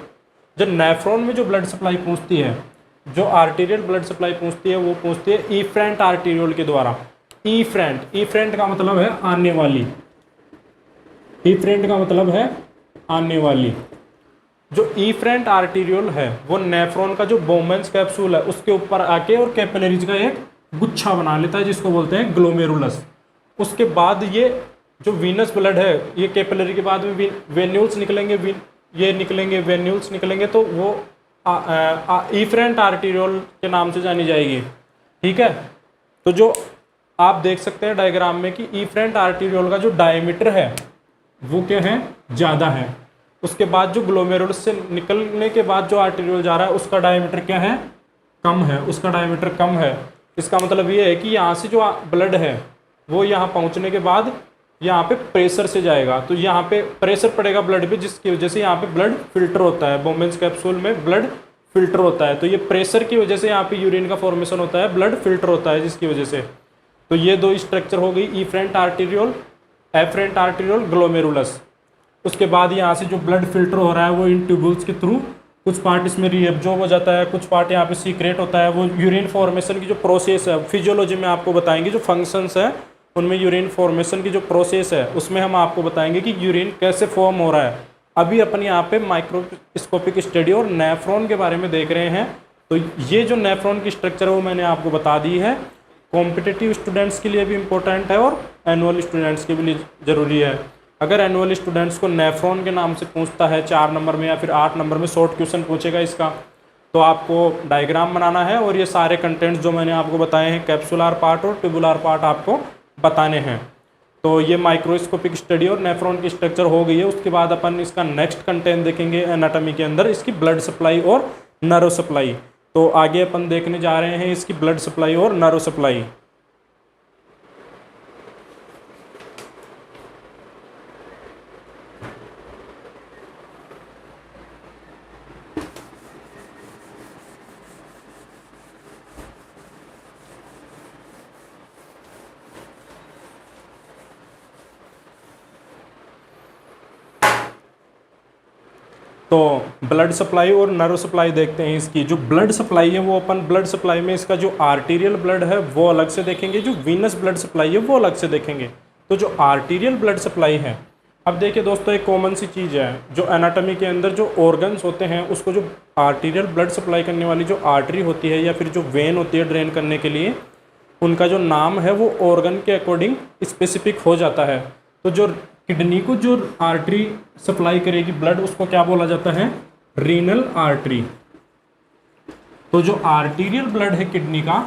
जब नेफ्रॉन में जो ब्लड सप्लाई पहुँचती है, जो आर्टीरियल ब्लड सप्लाई पहुँचती है, वो पहुँचती है इफ्रेंट आर्टीरियल के द्वारा। इफ्रेंट का मतलब है आने वाली, इफ्रेंट का मतलब है आने वाली। जो इफ्रेंट आर्टीरियल है वो नेफ्रॉन का जो बोमेंस कैप्सूल है उसके ऊपर आके और कैपिलरीज का एक गुच्छा बना लेता है, जिसको बोलते हैं ग्लोमेरुलस। उसके बाद ये जो वीनस ब्लड है, ये कैपिलरी के बाद में वेन्यूल्स निकलेंगे, ये निकलेंगे, वेन्यूल्स निकलेंगे, तो वो इफ्रेंट आर्टीरियल के नाम से जानी जाएगी। ठीक है, तो जो आप देख सकते हैं डायग्राम में कि इफ्रेंट आर्टीरियल का जो डायमीटर है वो क्या है, ज़्यादा है। उसके बाद जो ग्लोमेरुलस से निकलने के बाद जो आर्टीरियल जा रहा है उसका डायमीटर क्या है, कम है, उसका डायमीटर कम है। इसका मतलब ये है कि यहाँ से जो ब्लड है वो यहाँ पहुँचने के बाद यहाँ पे प्रेशर से जाएगा, तो यहाँ पे प्रेशर पड़ेगा ब्लड पे, जिसकी वजह से यहाँ पे ब्लड फिल्टर होता है। बोमेंस कैप्सूल में ब्लड फिल्टर होता है, तो ये प्रेशर की वजह से यहाँ पे यूरिन का फॉर्मेशन होता है, ब्लड फिल्टर होता है जिसकी वजह से। तो ये 2 स्ट्रक्चर हो गई, efferent arterial, afferent arterial, glomerulus. उसके बाद यहाँ से जो ब्लड फिल्टर हो रहा है वो इन ट्यूबुल्स के थ्रू कुछ पार्ट इसमें रीएब्जॉर्ब हो जाता है, कुछ पार्ट यहाँ पे सीक्रेट होता है। वो यूरिन फॉर्मेशन की जो प्रोसेस है, फिजियोलॉजी में आपको बताएंगे, जो फंक्शंस है उनमें यूरिन फॉर्मेशन की जो प्रोसेस है उसमें हम आपको बताएंगे कि यूरिन कैसे फॉर्म हो रहा है। अभी अपन यहाँ पे माइक्रोस्कोपिक स्टडी और नेफ्रॉन के बारे में देख रहे हैं। तो ये जो नेफ्रॉन की स्ट्रक्चर है वो मैंने आपको बता दी है, कॉम्पिटिटिव स्टूडेंट्स के लिए भी इम्पोर्टेंट है और एनुअल स्टूडेंट्स के लिए ज़रूरी है। अगर एनुअल स्टूडेंट्स को नेफ्रॉन के नाम से पूछता है 4 नंबर में या फिर 8 नंबर में, शॉर्ट क्वेश्चन पूछेगा इसका, तो आपको डायग्राम बनाना है और ये सारे कंटेंट्स जो मैंने आपको बताए हैं, कैप्सुलर पार्ट और ट्यूबुलर पार्ट आपको बताने हैं। तो ये माइक्रोस्कोपिक स्टडी और नेफ्रॉन की स्ट्रक्चर हो गई है। उसके बाद अपन इसका नेक्स्ट कंटेंट देखेंगे एनाटॉमी के अंदर, इसकी ब्लड सप्लाई और नर्व सप्लाई। तो आगे अपन देखने जा रहे हैं इसकी ब्लड सप्लाई और नर्व सप्लाई। तो ब्लड सप्लाई और नर्व सप्लाई देखते हैं। इसकी जो ब्लड सप्लाई है वो अपन ब्लड सप्लाई में इसका जो आर्टीरियल ब्लड है वो अलग से देखेंगे, जो वीनस ब्लड सप्लाई है वो अलग से देखेंगे। तो जो आर्टीरियल ब्लड सप्लाई है, अब देखिए दोस्तों, एक कॉमन सी चीज़ है, जो एनाटॉमी के अंदर जो ऑर्गन्स होते हैं उसको जो आर्टीरियल ब्लड सप्लाई करने वाली जो आर्टरी होती है या फिर जो वेन होती है ड्रेन करने के लिए, उनका जो नाम है वो ऑर्गन के अकॉर्डिंग स्पेसिफिक हो जाता है। तो जो किडनी को जो आर्टरी सप्लाई करेगी ब्लड, उसको क्या बोला जाता है, रीनल आर्टरी। तो जो आर्टीरियल ब्लड है किडनी का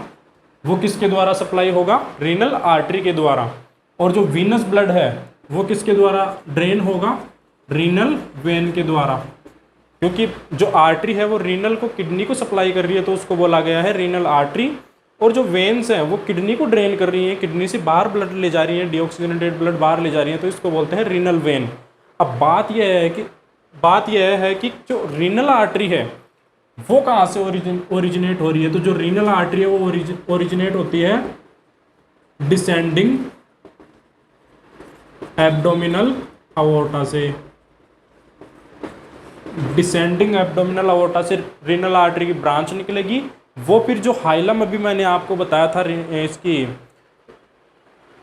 वो किसके द्वारा सप्लाई होगा, रीनल आर्टरी के द्वारा। और जो वीनस ब्लड है वो किसके द्वारा ड्रेन होगा, रीनल वेन के द्वारा। क्योंकि जो आर्टरी है वो रीनल को किडनी को सप्लाई कर रही है तो उसको बोला गया है रीनल आर्टरी। और जो वेन्स हैं वो किडनी को ड्रेन कर रही हैं, किडनी से बाहर ब्लड ले जा रही हैं, डीऑक्सीजनेटेड ब्लड बाहर ले जा रही हैं, तो इसको बोलते हैं रीनल वेन। अब बात यह है कि जो रीनल आर्टरी है वो कहाँ से ओरिजिनेट हो रही है। तो जो रीनल आर्टरी है वो ओरिजिनेट होती है डिसेंडिंग एब्डोमिनल अवोर्टा से। डिसेंडिंग एब्डोमिनल अवोर्टा से रीनल आर्टरी की ब्रांच निकलेगी। वो फिर जो हाइलम अभी मैंने आपको बताया था, इसकी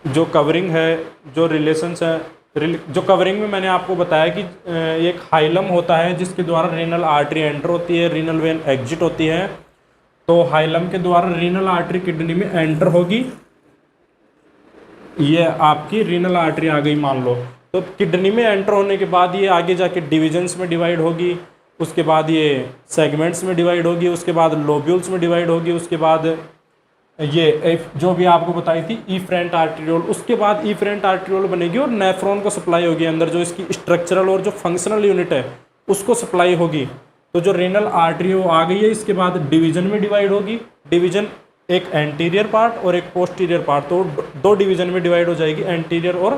जो कवरिंग है, जो रिलेशंस है, जो कवरिंग में मैंने आपको बताया कि एक हाइलम होता है जिसके द्वारा रीनल आर्टरी एंटर होती है, रीनल वेन एग्जिट होती है। तो हाइलम के द्वारा रीनल आर्टरी किडनी में एंटर होगी ये आपकी रीनल आर्टरी आ गई मान लो। तो किडनी में एंटर होने के बाद ये आगे जाके डिविजन्स में डिवाइड होगी, उसके बाद ये सेगमेंट्स में डिवाइड होगी, उसके बाद लोब्यूल्स में डिवाइड होगी, उसके बाद ये जो भी आपको बताई थी इफरेंट आर्टेरियोल, उसके बाद इफरेंट आर्टेरियोल बनेगी और नेफ्रॉन को सप्लाई होगी अंदर, जो इसकी स्ट्रक्चरल और जो फंक्शनल यूनिट है उसको सप्लाई होगी। तो जो रीनल आर्टरी वो आ गई है, इसके बाद डिवीजन में डिवाइड होगी। डिवीजन एक एंटीरियर पार्ट और एक पोस्टीरियर पार्ट, तो दो डिवीजन में डिवाइड हो जाएगी, एंटीरियर और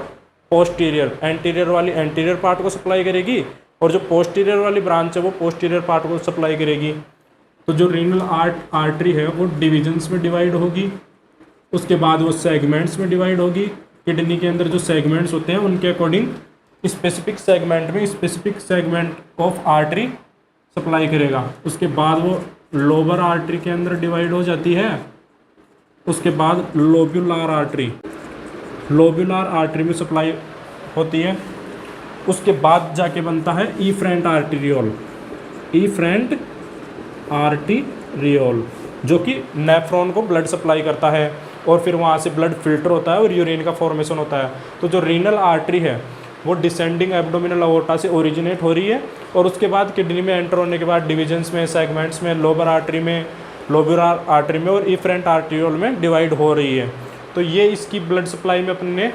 पोस्टीरियर। एंटीरियर वाली एंटीरियर पार्ट को सप्लाई करेगी और जो पोस्टीरियर वाली ब्रांच है वो पोस्टीरियर पार्ट को सप्लाई करेगी। तो जो रीनल आर्टरी है वो डिविजन्स में डिवाइड होगी, उसके बाद वो सेगमेंट्स में डिवाइड होगी। किडनी के अंदर जो सेगमेंट्स होते हैं उनके अकॉर्डिंग स्पेसिफिक सेगमेंट में specific segment of artery supply करेगा। उसके बाद वो लोबर आर्टरी के अंदर डिवाइड हो जाती है। उसके बाद लोब्यूलर आर्टरी में सप्लाई होती है। उसके बाद जाके बनता है इफरेंट आर्टेरियोल, जो कि नेफ्रॉन को ब्लड सप्लाई करता है और फिर वहाँ से ब्लड फिल्टर होता है और यूरिन का फॉर्मेशन होता है। तो जो रीनल आर्टरी है वो डिसेंडिंग एब्डोमिनल अओर्टा से ओरिजिनेट हो रही है और उसके बाद किडनी में एंटर होने के बाद डिविजन्स में, सेगमेंट्स में, लोबर आर्टरी में, लोब्यूलर आर्टरी में और इफरेंट आर्टेरियोल में डिवाइड हो रही है। तो ये इसकी ब्लड सप्लाई में अपने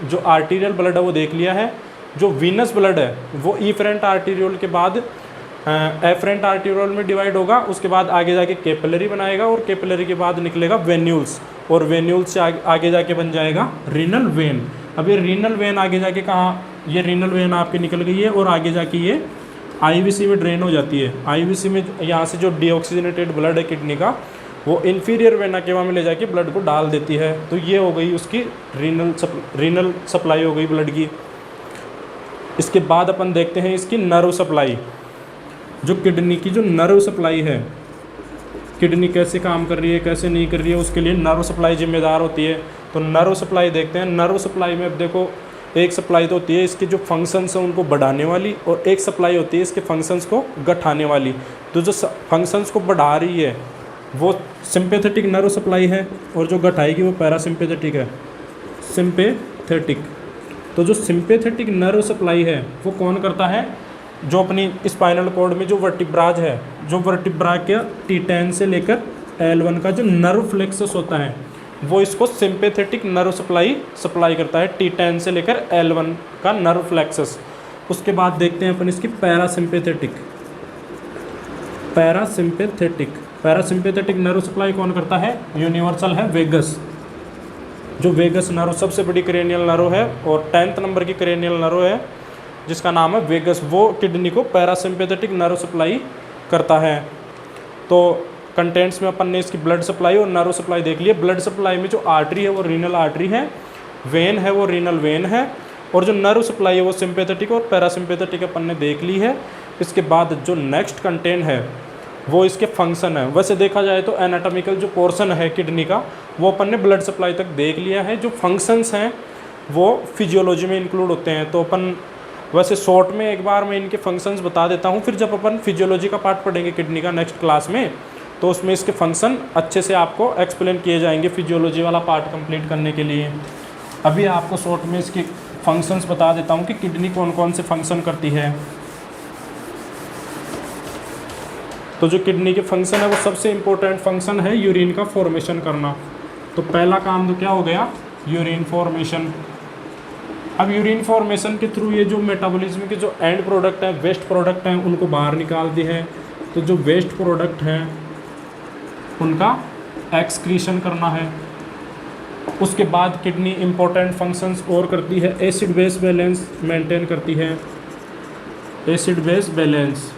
जो आर्टीरियल ब्लड है वो देख लिया है। जो वीनस ब्लड है वो इफरेंट आर्टेरियोल के बाद एफरेंट आर्टेरियोल में डिवाइड होगा। उसके बाद आगे जाके कैपिलरी बनाएगा और कैपिलरी के बाद निकलेगा वेन्यूल्स और वेन्यूल्स से आगे जाके बन जाएगा रीनल वेन। अब ये रीनल वेन आगे जाके कहाँ, ये रीनल वेन आपकी निकल गई है और आगे जाके ये आईवीसी में ड्रेन हो जाती है। आईवीसी में यहाँ से जो डीऑक्सीजनेटेड ब्लड है किडनी का वो इन्फीरियर वेना केवा में ले जाके ब्लड को डाल देती है। तो ये हो गई उसकी रीनल सप्लाई हो गई ब्लड की। इसके बाद अपन देखते हैं इसकी नर्व सप्लाई। जो किडनी की जो नर्व सप्लाई है, किडनी कैसे काम कर रही है कैसे नहीं कर रही है, उसके लिए नर्व सप्लाई जिम्मेदार होती है। तो नर्व सप्लाई देखते हैं। नर्व सप्लाई में अब देखो, एक सप्लाई तो होती है इसके जो फंक्शंस हैं उनको बढ़ाने वाली और एक सप्लाई होती है इसके फंक्शंस को घटाने वाली। तो जो फंक्शंस को बढ़ा रही है वो सिंपैथेटिक नर्व सप्लाई है और जो घटाएगी वो पैरासिम्पैथेटिक है, सिंपैथेटिक। तो जो सिंपैथेटिक नर्व सप्लाई है वो कौन करता है, जो अपनी स्पाइनल कॉर्ड में जो वर्टिब्राज है, जो वर्टिब्रा के T10 से लेकर L1 का जो नर्व फ्लेक्सस होता है वो इसको सिंपैथेटिक नर्व सप्लाई करता है, T10 से लेकर L1 का नर्व फ्लेक्सस। उसके बाद देखते हैं अपन इसकी पैरासिम्पैथेटिक नर्व सप्लाई कौन करता है, यूनिवर्सल है वेगस। जो वेगस नर्व सबसे बड़ी क्रेनियल नर्व है और 10th नंबर की क्रेनियल नर्व है जिसका नाम है वेगस, वो किडनी को पैरासिम्पैथेटिक नर्व सप्लाई करता है। तो कंटेंट्स में अपन ने इसकी ब्लड सप्लाई और नर्व सप्लाई देख लिया। ब्लड सप्लाई में जो आर्टरी है वो रीनल आर्टरी है, वेन है वो रीनल वेन है और जो नर्व सप्लाई है वो सिंपैथेटिक और पैरासिम्पैथेटिक अपन ने देख ली है। इसके बाद जो नेक्स्ट कंटेंट है वो इसके फंक्शन है। वैसे देखा जाए तो एनाटॉमिकल जो पोर्शन है किडनी का वो अपन ने ब्लड सप्लाई तक देख लिया है। जो फंक्शंस हैं वो फिजियोलॉजी में इंक्लूड होते हैं। तो अपन वैसे शॉर्ट में एक बार मैं इनके फंक्शंस बता देता हूँ, फिर जब अपन फिजियोलॉजी का पार्ट पढ़ेंगे किडनी का नेक्स्ट क्लास में तो उसमें इसके फंक्शन अच्छे से आपको एक्सप्लेन किए जाएंगे फिजियोलॉजी वाला पार्ट कंप्लीट करने के लिए। अभी आपको शॉर्ट में इसके फंक्शंस बता देता हूँ कि किडनी कौन कौन से फंक्शन करती है। तो जो किडनी के फंक्शन है वो सबसे इम्पोर्टेंट फंक्शन है यूरिन का फॉर्मेशन करना। तो पहला काम तो क्या हो गया, यूरिन फॉर्मेशन। अब यूरिन फॉर्मेशन के थ्रू ये जो मेटाबॉलिज्म के जो एंड प्रोडक्ट हैं, वेस्ट प्रोडक्ट हैं, उनको बाहर निकालती है। तो जो वेस्ट प्रोडक्ट हैं उनका एक्सक्रीशन करना है। उसके बाद किडनी इम्पोर्टेंट फंक्शंस और करती है, एसिड बेस बैलेंस मेंटेन करती है। एसिड बेस बैलेंस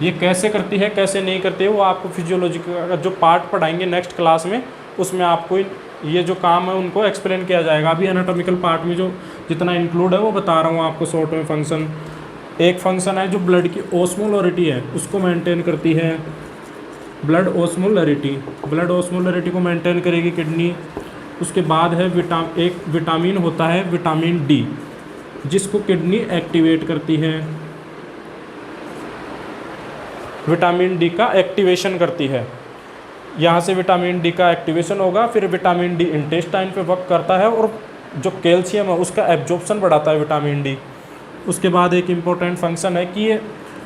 ये कैसे करती है कैसे नहीं करती है वो आपको फिजियोलॉजी का जो पार्ट पढ़ाएंगे नेक्स्ट क्लास में, उसमें आपको ये जो काम है उनको एक्सप्लेन किया जाएगा। अभी एनाटॉमिकल पार्ट में जो जितना इंक्लूड है वो बता रहा हूँ आपको शॉर्ट में फंक्शन। एक फंक्शन है जो ब्लड की ओस्मोलरिटी है उसको मेंटेन करती है, ब्लड ओस्मोलरिटी को मेंटेन करेगी किडनी। उसके बाद है एक विटामिन होता है विटामिन डी जिसको किडनी एक्टिवेट करती है, विटामिन डी का एक्टिवेशन करती है। यहाँ से विटामिन डी का एक्टिवेशन होगा, फिर विटामिन डी इंटेस्टाइन पे वर्क करता है और जो कैल्शियम है उसका एब्जॉर्प्शन बढ़ाता है विटामिन डी। उसके बाद एक इम्पोर्टेंट फंक्शन है कि ये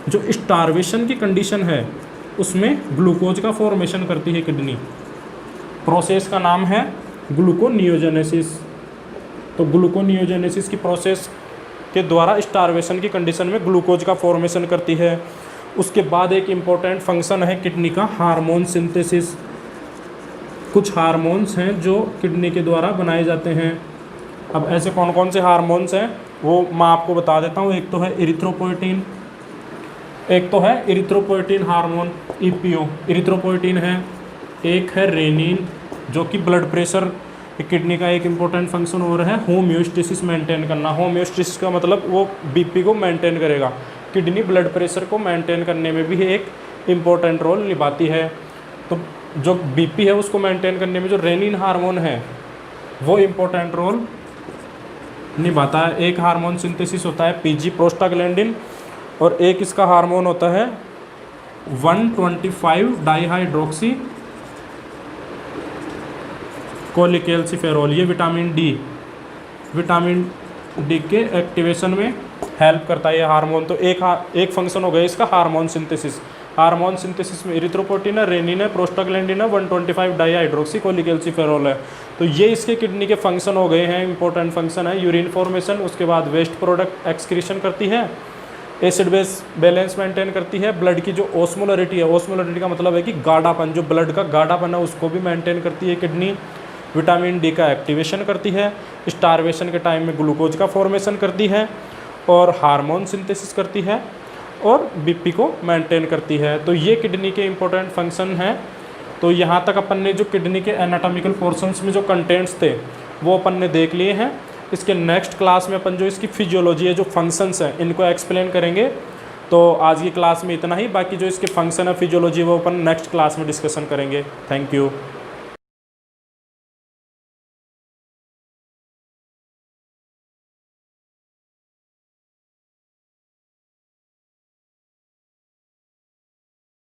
जो स्टारवेशन की कंडीशन है उसमें ग्लूकोज का फॉर्मेशन करती है किडनी। प्रोसेस का नाम है ग्लूकोनियोजेनेसिस। तो ग्लूकोनियोजेनेसिस की प्रोसेस के द्वारा स्टारवेशन की कंडीशन में ग्लूकोज का फॉर्मेशन करती है। उसके बाद एक इम्पोर्टेंट फंक्शन है किडनी का हार्मोन सिंथेसिस। कुछ हार्मोन्स हैं जो किडनी के द्वारा बनाए जाते हैं। अब ऐसे कौन कौन से हार्मोन्स हैं वो मैं आपको बता देता हूँ। एक तो है इरिथ्रोपोइटिन, एक तो है इरिथ्रोपोइटिन हार्मोन EPO इरिथ्रोपोइटिन है। एक है रेनिन जो कि ब्लड प्रेशर, किडनी का एक इम्पोर्टेंट फंक्शन और है होम्योस्टेसिस मेंटेन करना। होम्योस्टेसिस का मतलब वो BP को मेंटेन करेगा। किडनी ब्लड प्रेशर को मेंटेन करने में भी एक इम्पोर्टेंट रोल निभाती है। तो जो BP है उसको मेंटेन करने में जो रेनिन हार्मोन है वो इम्पोर्टेंट रोल निभाता है। एक हार्मोन सिंथेसिस होता है PG प्रोस्टाग्लैंडिन, और एक इसका हार्मोन होता है 1,25 डाइहाइड्रोक्सी कोलिकैल्सिफेरॉल। ये विटामिन डी के एक्टिवेशन में हेल्प करता है ये हार्मोन। तो एक फंक्शन हो गया इसका हार्मोन सिंथेसिस। हार्मोन सिंथेसिस में इरिथ्रोपोइटिन है, रेनिन है, प्रोस्टाग्लैंडिन है, 1,25 डाइहाइड्रोक्सी कोलिकैल्सिफेरॉल है। तो ये इसके किडनी के फंक्शन हो गए हैं। इंपॉर्टेंट फंक्शन है यूरिन फॉर्मेशन, उसके बाद वेस्ट प्रोडक्ट एक्सक्रीशन करती है, एसिड बेस बैलेंस मेंटेन करती है, ब्लड की जो ऑस्मोलरिटी है, ऑस्मोलरिटी का मतलब है कि गाढ़ापन, जो ब्लड का गाढ़ापन है उसको भी मेंटेन करती है किडनी। विटामिन डी का एक्टिवेशन करती है, स्टारवेशन के टाइम में ग्लूकोज का फॉर्मेशन करती है, और हार्मोन सिंथेसिस करती है, और BP को मेंटेन करती है। तो ये किडनी के इम्पोर्टेंट फंक्शन हैं। तो यहाँ तक अपन ने जो किडनी के एनाटॉमिकल पोर्शंस में जो कंटेंट्स थे वो अपन ने देख लिए हैं। इसके नेक्स्ट क्लास में अपन जो इसकी फिजियोलॉजी है, जो फंक्शंस हैं, इनको एक्सप्लेन करेंगे। तो आज की क्लास में इतना ही, बाकी जो इसके फंक्शन है, फिजियोलॉजी, वो अपन नेक्स्ट क्लास में डिस्कशन करेंगे। Thank you.